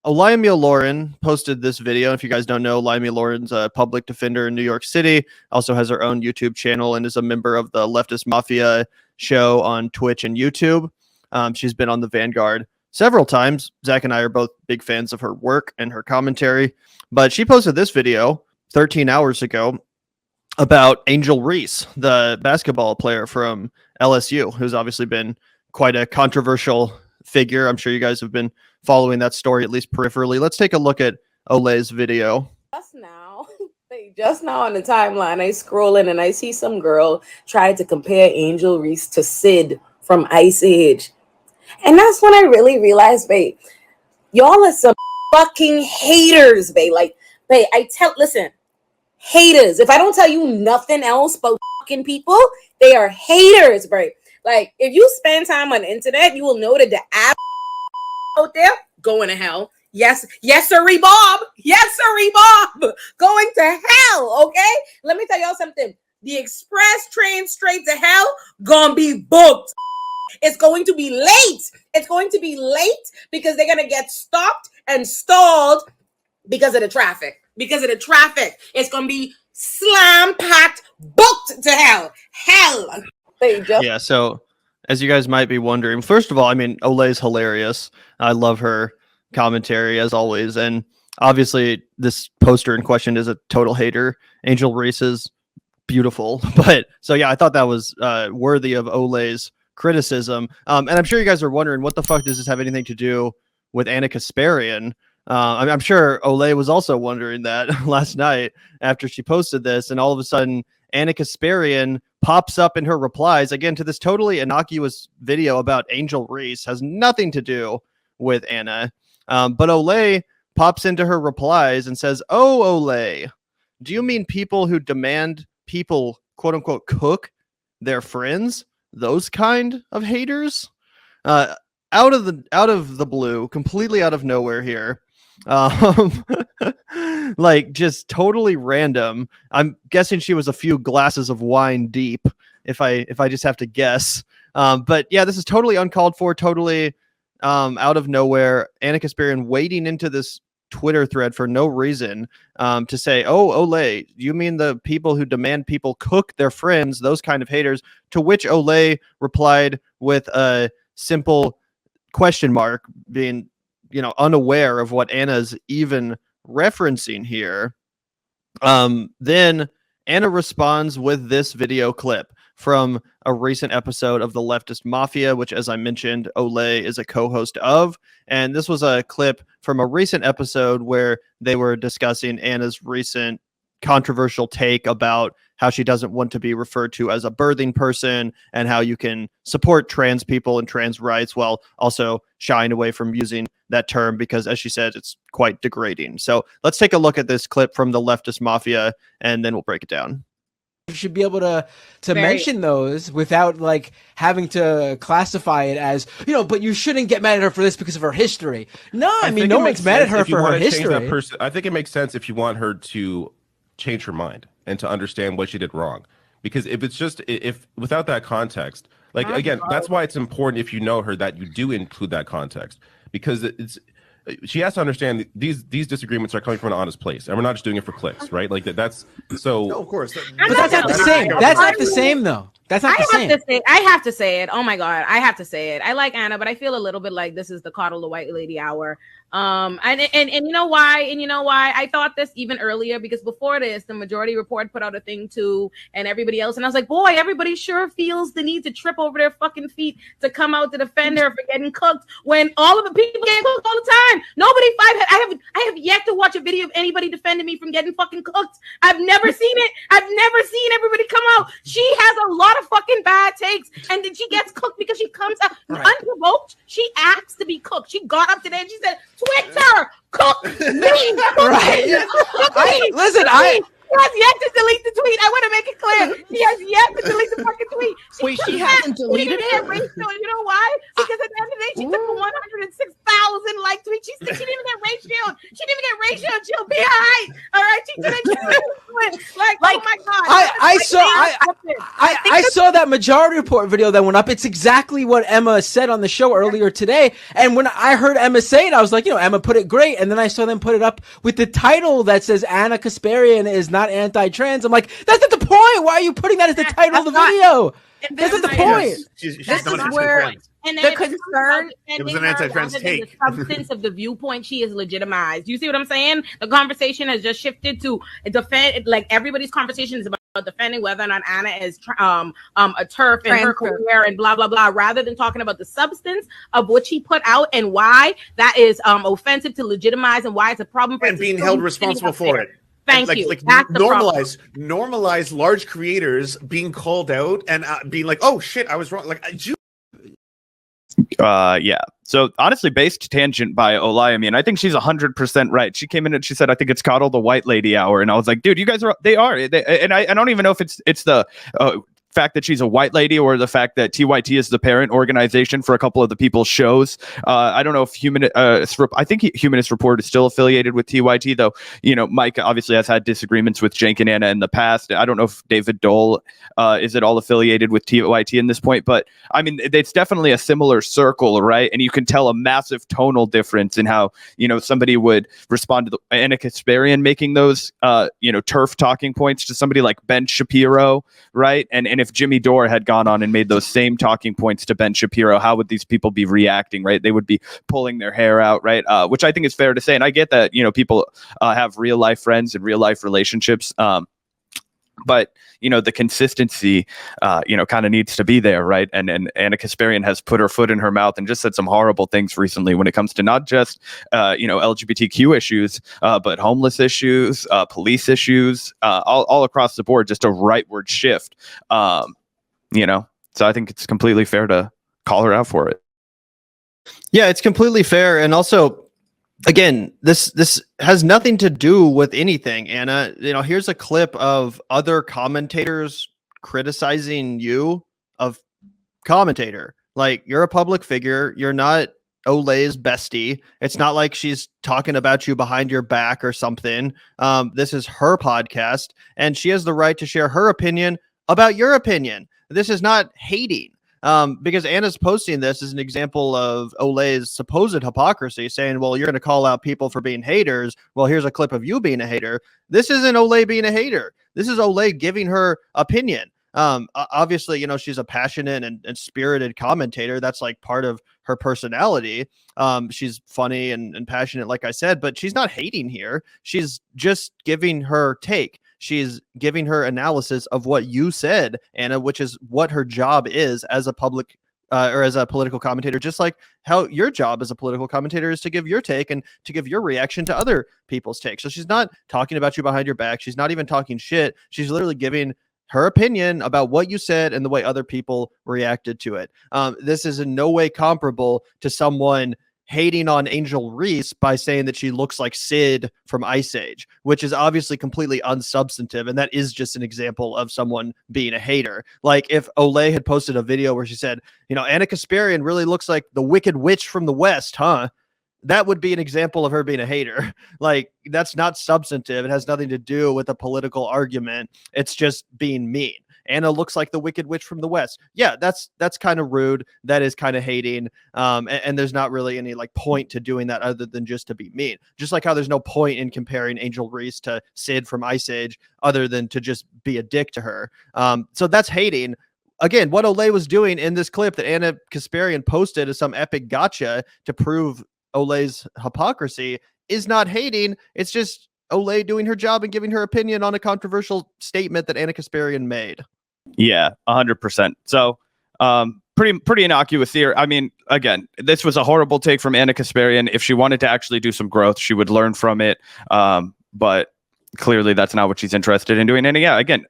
Olayemi Olurin posted this video. If you guys don't know, Olayemi Olurin's a public defender in New York City, also has her own YouTube channel and is a member of the Leftist Mafia show on Twitch and YouTube. She's been on the Vanguard several times. Zach and I are both big fans of her work and her commentary, but she posted this video 13 hours ago about Angel Reese, the basketball player from LSU, who's obviously been quite a controversial figure. I'm sure you guys have been following that story, at least peripherally. Let's take a look at Olay's video. Just now on the timeline, I scroll in and I see some girl try to compare Angel Reese to Sid from Ice Age. And that's when I really realized, babe, y'all are some fucking haters, babe. Like, babe, listen, haters. If I don't tell you nothing else but fucking people, they are haters, babe. Like, if you spend time on the internet, you will know that the app out there going to hell. Yes, sirree, Bob. Yes, sirree, Bob. Going to hell, okay? Let me tell y'all something. The express train straight to hell gonna be booked. It's going to be late. It's going to be late because they're gonna get stopped and stalled because of the traffic. Because of the traffic. It's gonna be slam-packed, booked to hell. Hell. Yeah, so as you guys might be wondering, first of all, I mean, Olay's hilarious. I love her commentary as always, and obviously this poster in question is a total hater. Angel Reese is beautiful, but so yeah, I thought that was worthy of Olay's criticism. And I'm sure you guys are wondering, what the fuck does this have anything to do with Anna Kasparian? I'm sure Olay was also wondering that last night after she posted this, and all of a sudden Anna Kasparian pops up in her replies again to this totally innocuous video about Angel Reese. Has nothing to do with Anna. But Olay pops into her replies and says, "Oh, Olay, do you mean people who demand people, quote unquote, cook their friends? Those kind of haters?" Out of the blue, completely out of nowhere here. Like, just totally random. I'm guessing she was a few glasses of wine deep, if I just have to guess. But yeah, this is totally uncalled for, totally out of nowhere. Anna Kasparian wading into this Twitter thread for no reason, to say, "Oh, Olay, you mean the people who demand people cook their friends, those kind of haters?" To which Olay replied with a simple question mark, being, unaware of what Anna's even referencing here. Then Anna responds with this video clip from a recent episode of the Leftist Mafia, which, as I mentioned, Olay is a co-host of. And this was a clip from a recent episode where they were discussing Anna's recent controversial take about how she doesn't want to be referred to as a birthing person, and how you can support trans people and trans rights while also shying away from using that term because, as she said, it's quite degrading. So let's take a look at this clip from the Leftist Mafia, and then we'll break it down. You should be able to mention those without like having to classify it as, but you shouldn't get mad at her for this because of her history. No, I mean, no one's mad at her for her history. I think it makes sense if you want her to change her mind and to understand what she did wrong. Because if without that context, like, again, that's why it's important, if you know her, that you do include that context, because she has to understand these disagreements are coming from an honest place, and we're not just doing it for clicks, right? Like that's so. No, of course, but that's not the same. That's not the same, though. That's not the same. I have to say it. Oh my God, I have to say it. I like Anna, but I feel a little bit like this is the coddle the white lady hour. And you know why? And you know why? I thought this even earlier, because before this, the Majority Report put out a thing too, and everybody else. And I was like, boy, everybody sure feels the need to trip over their fucking feet to come out to defend her for getting cooked when all of the people get cooked all the time. I have yet to watch a video of anybody defending me from getting fucking cooked. I've never seen it. I've never seen everybody come out. She has a lot of fucking bad takes, and then she gets cooked because she comes out unprovoked. She asks to be cooked. She got up today and she said, "Twitter, cook me." Right. She has yet to delete the tweet. I want to make it clear. She has yet to delete the fucking tweet. She hasn't deleted it? You know why? Because at the end of the day, she took a 106,000 like tweet. She didn't even get Shield. She didn't even get Ray Shield. She'll be all right. All right. She didn't get like, oh my God. I saw that Majority Report video that went up. It's exactly what Emma said on the show earlier today. And when I heard Emma say it, I was like, Emma put it great. And then I saw them put it up with the title that says Anna Kasparian is not anti-trans. I'm like, that's not the point. Why are you putting that as the title of the video? That's not the point. She's This not is where anti-trans. And the then concern. It was an anti-trans take. The substance of the viewpoint, she is legitimized. You see what I'm saying? The conversation has just shifted to defend. Like everybody's conversation is about defending whether or not Anna is a turf in her career and blah blah blah, rather than talking about the substance of what she put out and why that is offensive to legitimize and why it's a problem for And being held responsible for it. Thank you. Like normalize large creators being called out and being like, oh shit, I was wrong. Like, yeah. So honestly, based tangent by Olayemi, and I think she's 100% right. She came in and she said, "I think it's called the White Lady Hour," and I was like, "Dude, you guys are." They are. And I don't even know if it's the fact that she's a white lady or the fact that TYT is the parent organization for a couple of the people's shows. I don't know if I think Humanist Report is still affiliated with TYT, though. Mike obviously has had disagreements with Cenk and Anna in the past. I don't know if David Dole is at all affiliated with TYT in this point, but I mean, it's definitely a similar circle, right? And you can tell a massive tonal difference in how, somebody would respond to Anna Kasparian making those, turf talking points to somebody like Ben Shapiro, right? And if Jimmy Dore had gone on and made those same talking points to Ben Shapiro, how would these people be reacting, right? They would be pulling their hair out, right? Which I think is fair to say. And I get that, people have real life friends and real life relationships. But, the consistency, kind of needs to be there, right? And Anna Kasparian has put her foot in her mouth and just said some horrible things recently when it comes to not just, LGBTQ issues, but homeless issues, police issues, all across the board, just a rightward shift, So I think it's completely fair to call her out for it. Yeah, it's completely fair. And also, again, this has nothing to do with anything, Anna. Here's a clip of other commentators criticizing you of commentator. Like, you're a public figure. You're not Olay's bestie. It's not like she's talking about you behind your back or something. This is her podcast, and she has the right to share her opinion about your opinion. This is not hating. Because Anna's posting this as an example of Olay's supposed hypocrisy, saying, well, you're going to call out people for being haters. Well, here's a clip of you being a hater. This isn't Olay being a hater. This is Olay giving her opinion. Obviously, she's a passionate and spirited commentator. That's like part of her personality. She's funny and passionate, like I said, but she's not hating here. She's just giving her take. She's giving her analysis of what you said, Anna, which is what her job is as a public or as a political commentator, just like how your job as a political commentator is to give your take and to give your reaction to other people's takes. So she's not talking about you behind your back. She's not even talking shit. She's literally giving her opinion about what you said and the way other people reacted to it. This is in no way comparable to someone hating on Angel Reese by saying that she looks like Sid from Ice Age, which is obviously completely unsubstantive. And that is just an example of someone being a hater. Like if Olay had posted a video where she said, Anna Kasparian really looks like the Wicked Witch from the West, huh? That would be an example of her being a hater. Like, that's not substantive. It has nothing to do with a political argument. It's just being mean. Anna looks like the Wicked Witch from the West. Yeah, that's kind of rude. That is kind of hating. And there's not really any point to doing that other than just to be mean. Just like how there's no point in comparing Angel Reese to Sid from Ice Age other than to just be a dick to her. So that's hating. Again, what Olay was doing in this clip that Anna Kasparian posted as some epic gotcha to prove Olay's hypocrisy is not hating. It's just Olay doing her job and giving her opinion on a controversial statement that Anna Kasparian made. Yeah, 100%. So, pretty innocuous here. I mean, again, this was a horrible take from Anna Kasparian. If she wanted to actually do some growth, she would learn from it. But clearly that's not what she's interested in doing. And yeah, again,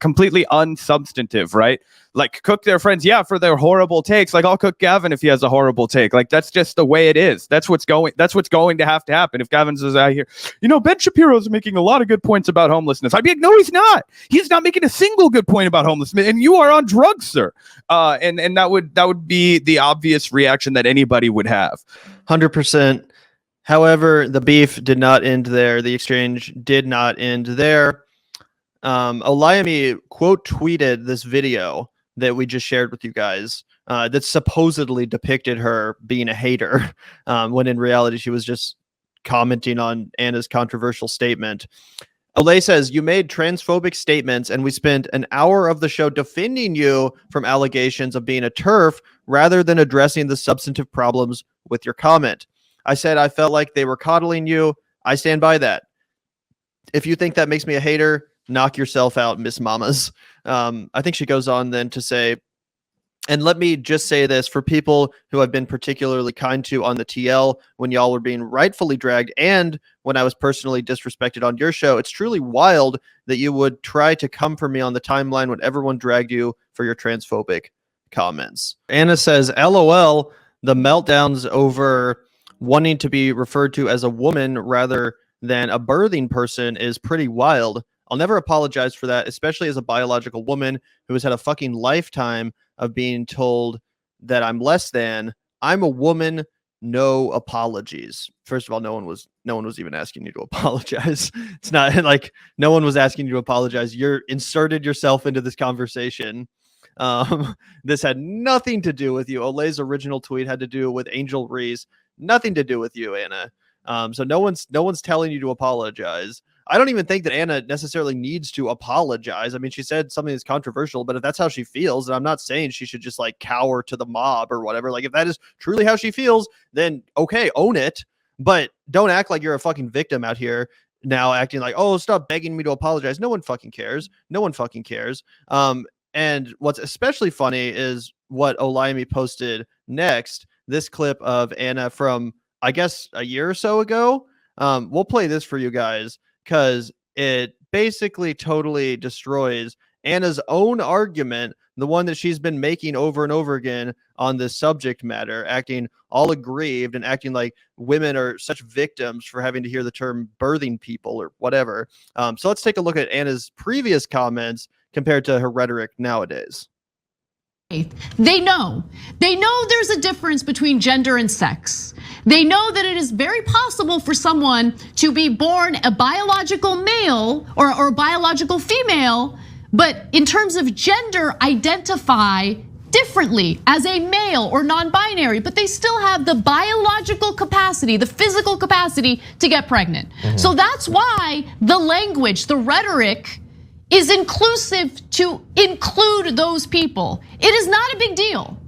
completely unsubstantive, right? Like, cook their friends, for their horrible takes. Like, I'll cook Gavin if he has a horrible take. Like, that's just the way it is. That's what's going to have to happen. If Gavin says out here, Ben Shapiro's making a lot of good points about homelessness, I'd be like, no, he's not. He's not making a single good point about homelessness, and you are on drugs, sir. And that would be the obvious reaction that anybody would have. 100%. However, the beef did not end there. The exchange did not end there. Olayemi quote tweeted this video that we just shared with you guys that supposedly depicted her being a hater when in reality she was just commenting on Anna's controversial statement. Olay says, you made transphobic statements and we spent an hour of the show defending you from allegations of being a TERF rather than addressing the substantive problems with your comment. I said I felt like they were coddling you. I stand by that. If you think that makes me a hater, knock yourself out, Miss Mamas. I think she goes on then to say, and let me just say this for people who I've been particularly kind to on the TL when y'all were being rightfully dragged and when I was personally disrespected on your show, it's truly wild that you would try to come for me on the timeline when everyone dragged you for your transphobic comments. Anna says, LOL, the meltdowns over wanting to be referred to as a woman rather than a birthing person is pretty wild. I'll never apologize for that, especially as a biological woman who has had a fucking lifetime of being told that I'm less than. I'm a woman, no apologies. First of all, no one was even asking you to apologize. It's not like no one was asking you to apologize. You're inserted yourself into this conversation. This had nothing to do with you. Olay's original tweet had to do with Angel Reese, nothing to do with you, Anna. So no one's telling you to apologize. I don't even think that Anna necessarily needs to apologize. I mean, she said something that's controversial, but if that's how she feels, and I'm not saying she should just like cower to the mob or whatever. Like if that is truly how she feels, then okay, own it. But don't act like you're a fucking victim out here now acting like, oh, stop begging me to apologize. No one fucking cares. No one fucking cares. And what's especially funny is what Olayemi posted next, this clip of Anna from, I guess, a year or so ago. We'll play this for you guys because it basically totally destroys Anna's own argument, the one that she's been making over and over again on this subject matter, acting all aggrieved and acting like women are such victims for having to hear the term birthing people or whatever. So let's take a look at Anna's previous comments compared to her rhetoric nowadays. They know there's a difference between gender and sex. They know that it is very possible for someone to be born a biological male or a biological female, but in terms of gender, identify differently as a male or non-binary, but they still have the biological capacity, the physical capacity to get pregnant. So that's why the language, the rhetoric is inclusive to include those people. It is not a big deal,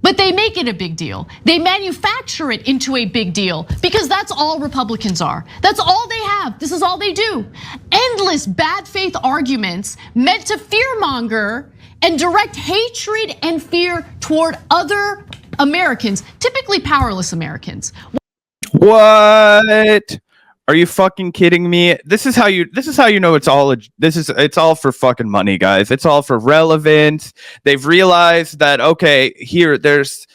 but they make it a big deal. They manufacture it into a big deal because that's all Republicans are. That's all they have. This is all they do. Endless bad faith arguments meant to fearmonger and direct hatred and fear toward other Americans, typically powerless Americans. What? Are you fucking kidding me? This is how you know it's all for fucking money, guys. It's all for relevance. They've realized that, okay, here there's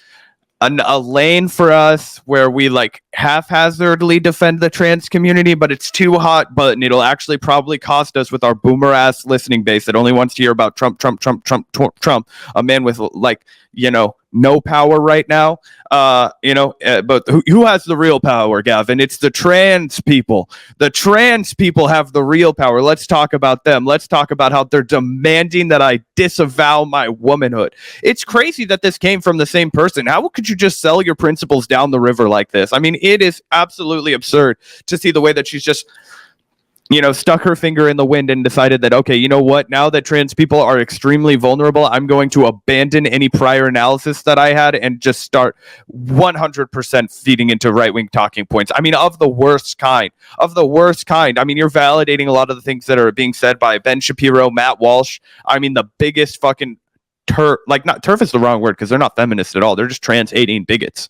a lane for us where we like haphazardly defend the trans community, but it's too hot button. It'll actually probably cost us with our boomer ass listening base that only wants to hear about Trump, a man with like, no power right now. But who has the real power, Gavin? It's the trans people. The trans people have the real power. Let's talk about them. Let's talk about how they're demanding that I disavow my womanhood. It's crazy that this came from the same person. How could you just sell your principles down the river like this? I mean, it is absolutely absurd to see the way that she's just, stuck her finger in the wind and decided that, okay, you know what? Now that trans people are extremely vulnerable, I'm going to abandon any prior analysis that I had and just start 100% feeding into right-wing talking points. I mean, of the worst kind. I mean, you're validating a lot of the things that are being said by Ben Shapiro, Matt Walsh. I mean, the biggest fucking TERF is the wrong word because they're not feminist at all. They're just trans-hating bigots.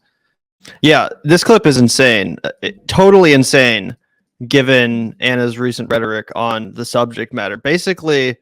Yeah, this clip is insane. Totally insane. Given Anna's recent rhetoric on the subject matter, basically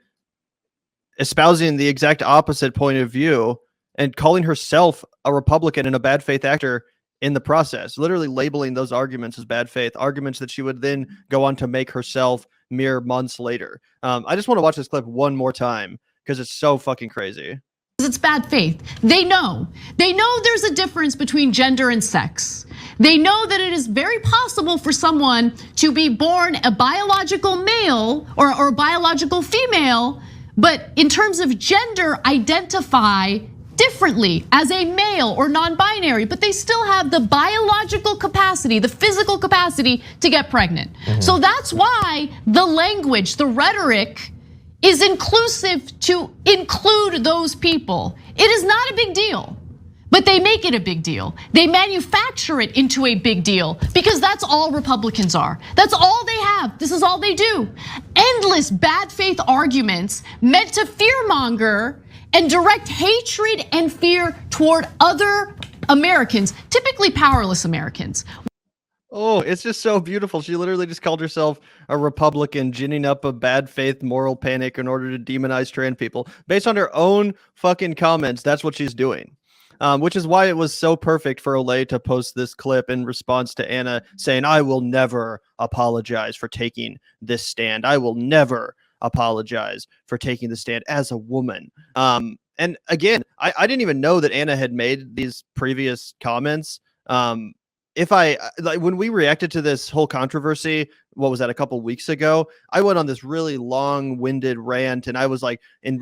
espousing the exact opposite point of view and calling herself a Republican and a bad faith actor in the process, literally labeling those arguments as bad faith, arguments that she would then go on to make herself mere months later. I just want to watch this clip one more time because it's so fucking crazy. It's bad faith. They know there's a difference between gender and sex. They know that it is very possible for someone to be born a biological male or a biological female, but in terms of gender, identify differently as a male or non-binary, but they still have the biological capacity, the physical capacity to get pregnant. So that's why the language, the rhetoric is inclusive to include those people. It is not a big deal, but they make it a big deal. They manufacture it into a big deal because that's all Republicans are. That's all they have. This is all they do. Endless bad faith arguments meant to fearmonger and direct hatred and fear toward other Americans, typically powerless Americans. Oh, it's just so beautiful. She literally just called herself a Republican, ginning up a bad faith moral panic in order to demonize trans people. Based on her own fucking comments, that's what she's doing. Which is why it was so perfect for Olay to post this clip in response to Anna saying, I will never apologize for taking this stand. I will never apologize for taking the stand as a woman. And again, I didn't even know that Anna had made these previous comments. If I like when we reacted to this whole controversy, what was that, a couple weeks ago? I went on this really long-winded rant, and I was like, in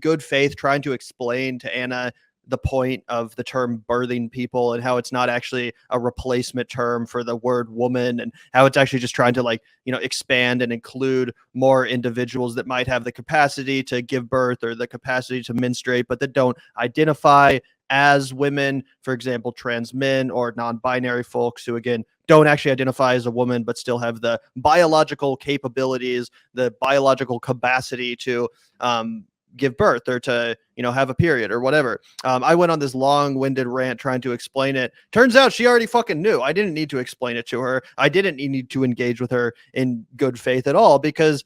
good faith, trying to explain to Anna the point of the term birthing people and how it's not actually a replacement term for the word woman, and how it's actually just trying to, like, you know, expand and include more individuals that might have the capacity to give birth or the capacity to menstruate, but that don't identify as women. For example, trans men or non-binary folks who, again, don't actually identify as a woman, but still have the biological capabilities, the biological capacity to give birth or to, you know, have a period or whatever. I went on this long-winded rant trying to explain it. Turns out she already fucking knew. I didn't need to explain it to her. I didn't need to engage with her in good faith at all, because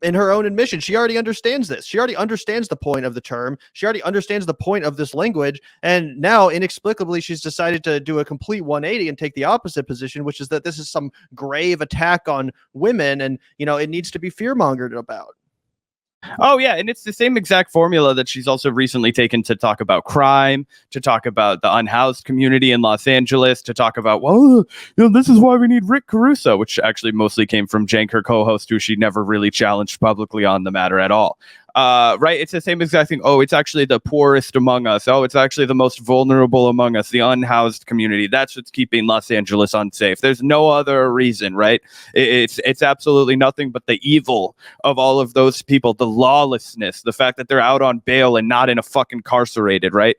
in her own admission, she already understands this. She already understands the point of the term. She already understands the point of this language. And now, inexplicably, she's decided to do a complete 180 and take the opposite position, which is that this is some grave attack on women, and, you know, it needs to be fear-mongered about. Oh, yeah. And it's the same exact formula that she's also recently taken to talk about crime, to talk about the unhoused community in Los Angeles, to talk about, well, you know, this is why we need Rick Caruso, which actually mostly came from Cenk, her co-host, who she never really challenged publicly on the matter at all. Right? It's the same exact thing. Oh, it's actually the poorest among us. Oh, it's actually the most vulnerable among us, the unhoused community. That's what's keeping Los Angeles unsafe. There's no other reason, right? It's absolutely nothing but the evil of all of those people, the lawlessness, the fact that they're out on bail and not in a fucking incarcerated, right?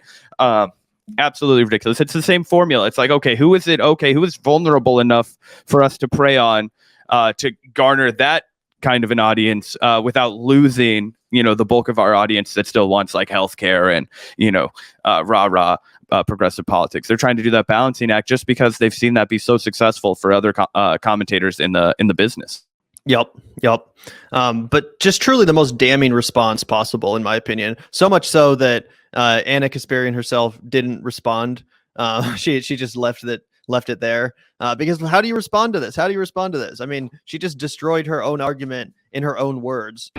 Absolutely ridiculous. It's the same formula. It's like, okay, who is it? Okay, who is vulnerable enough for us to prey on to garner that kind of an audience without losing, you know, the bulk of our audience that still wants, like, healthcare and, you know, rah-rah progressive politics. They're trying to do that balancing act just because they've seen that be so successful for other commentators in the business. Yep. But just truly the most damning response possible, in my opinion. So much so that Anna Kasparian herself didn't respond. She just left it there. Because how do you respond to this? I mean, she just destroyed her own argument in her own words.